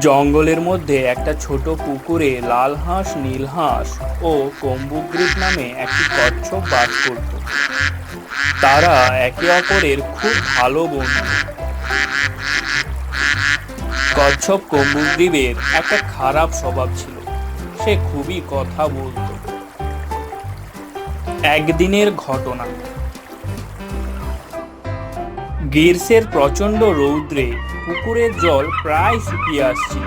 জঙ্গলের মধ্যে একটা ছোট পুকুরে লাল হাঁস, নীল হাঁস ও কম্বুগ্রিপ নামে একটি কচ্ছপ বাস করত। তারা একে অপরের খুব ভালো বন্ধু। কচ্ছপ কম্বুগ্রিপের একটা খারাপ স্বভাব ছিল, সে খুবই কথা বলতো। একদিনের ঘটনা, গ্রীষ্মের প্রচন্ড রৌদ্রে পুকুরের জল প্রায় শুকিয়ে আসছিল।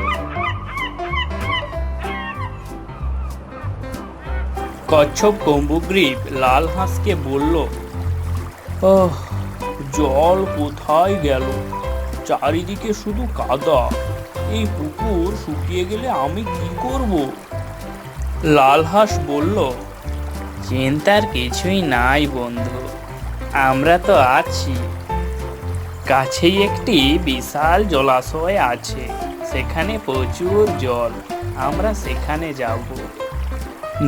কচ্ছপ কম্বুগ্রিপ লাল হাঁসকে বলল, ওহ, জল কোথায় গেল? চারিদিকে শুধু কাদা। এই পুকুর শুকিয়ে গেলে আমি কি করব? লাল হাঁস বলল, চিন্তার কিছুই নাই বন্ধু, আমরা তো আছি। কাছেই একটি বিশাল জলাশয় আছে, সেখানে প্রচুর জল, আমরা সেখানে যাব।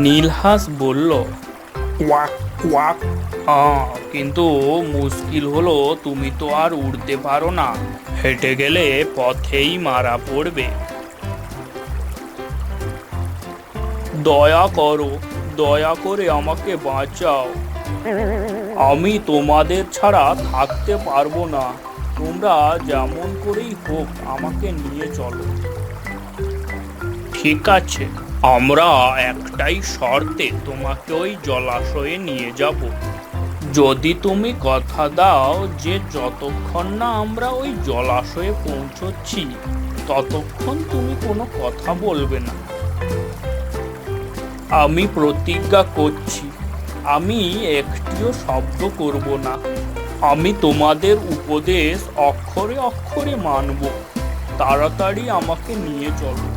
নীল হাঁস বলল, কোয়াক কোয়াক, হ্যাঁ, কিন্তু মুশকিল হলো তুমি তো আর উড়তে পারো না, হেঁটে গেলে পথেই মারা পড়বে। দয়া করো, দয়া করে আমাকে বাঁচাও, আমি তোমাদের ছাড়া থাকতে পারবো না, তোমরা যেমন করেই হোক আমাকে নিয়ে চলো। ঠিক আছে, আমরা একটাই শর্তে তোমাকে ওই জলাশয়ে নিয়ে যাব। যদি তুমি কথা দাও যে যতক্ষণ না আমরা ওই জলাশয়ে পৌঁছচ্ছি ততক্ষণ তুমি কোনো কথা বলবে না। আমি প্রতিজ্ঞা করছি, আমি একটিও শব্দ করব না। আমি তোমাদের উপদেশ অক্ষরে অক্ষরে মানব। তাড়াতাড়ি আমাকে নিয়ে চলো।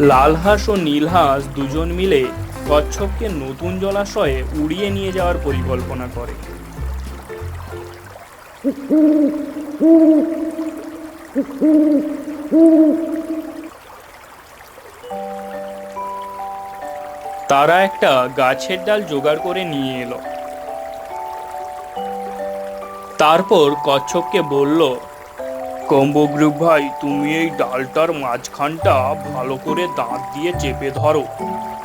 লাল হাঁস ও নীল হাঁস দুজন মিলে কচ্ছপকে নতুন জলাশয়ে উড়িয়ে নিয়ে যাওয়ার পরিকল্পনা করে। তারা একটা গাছের ডাল জোগাড় করে নিয়ে এলো। তারপর কচ্ছপকে বলল, কম্বুগ্রিপ ভাই, তুমি এই ডালটার মাঝখানটা ভালো করে দাঁত দিয়ে চেপে ধরো,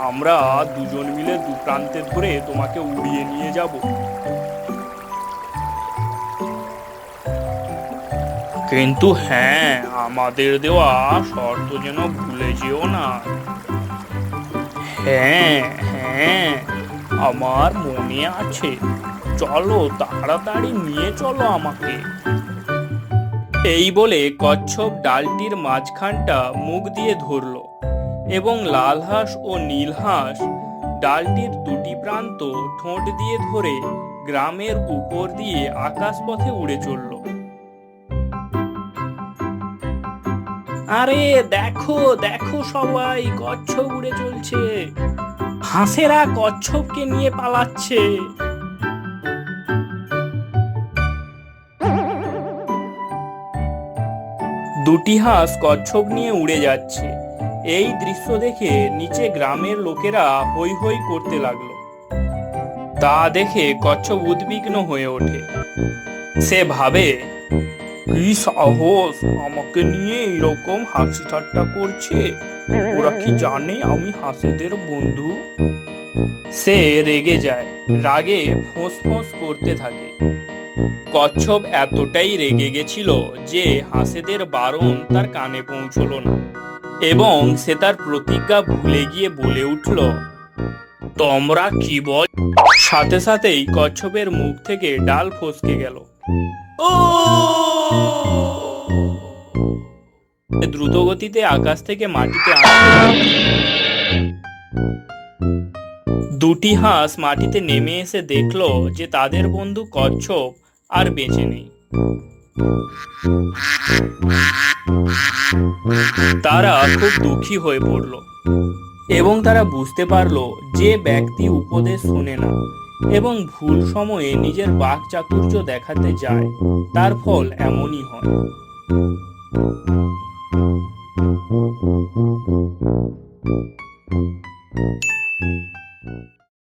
আমরা দুজন মিলে দু প্রান্তে ধরে তোমাকে উড়িয়ে নিয়ে যাব। কিন্তু হ্যাঁ, আমাদের দেওয়া শর্ত যেন ভুলে যেও না। হ্যাঁ হ্যাঁ, আমার মনে আছে, চলো তাড়াতাড়ি নিয়ে চলো আমাকে। এই বলে কচ্ছপ ডালটির মাঝখানটা মুখ দিয়ে ধরল এবং লাল হাঁস ও নীল হাঁস ডালটির দুটি প্রান্ত ঠোঁট দিয়ে ধরে গ্রামের উপর দিয়ে আকাশপথে উড়ে চলল। আরে দেখো দেখো সবাই, কচ্ছপ উড়ে চলছে, হাঁসেরা কচ্ছপকে নিয়ে পালাচ্ছে। দুটি হাঁস কচ্ছপ নিয়ে উড়ে যাচ্ছে। এই দৃশ্য দেখে নিচে গ্রামের লোকেরা হৈ হৈ করতে লাগলো। তা দেখে কচ্ছপ উদ্বিগ্ন হয়ে ওঠে। সে ভাবে, কি সাহস, আমাকে নিয়ে এরকম হাসি ঠাট্টা করছে, ওরা কি জানে আমি হাঁসেদের বন্ধু? সে রেগে যায়, রাগে ফোঁস ফোঁস করতে থাকে। কচ্ছপ এতটাই রেগে গেছিল যে হাঁসেদের বারণ তার কানে পৌঁছলো না এবং সে তার প্রতিজ্ঞা ভুলে গিয়ে বলে উঠল, তোমরা কি বল? সাথে সাথেই কচ্ছপের মুখ থেকে ডাল ফসকে গেল। ও দ্রুত গতিতে আকাশ থেকে মাটিতে আসতে লাগলো। দুটি হাঁস মাটিতে নেমে এসে দেখলো যে তাদের বন্ধু কচ্ছপ আর বেঁচে নেই। তারা খুব দুঃখী হয়ে পড়ল এবং তারা বুঝতে পারলো যে ব্যক্তি উপদেশ শোনে না এবং ভুল সময়ে নিজের বাক চাতুর্য দেখাতে যায়, তার ফল এমনই হয়।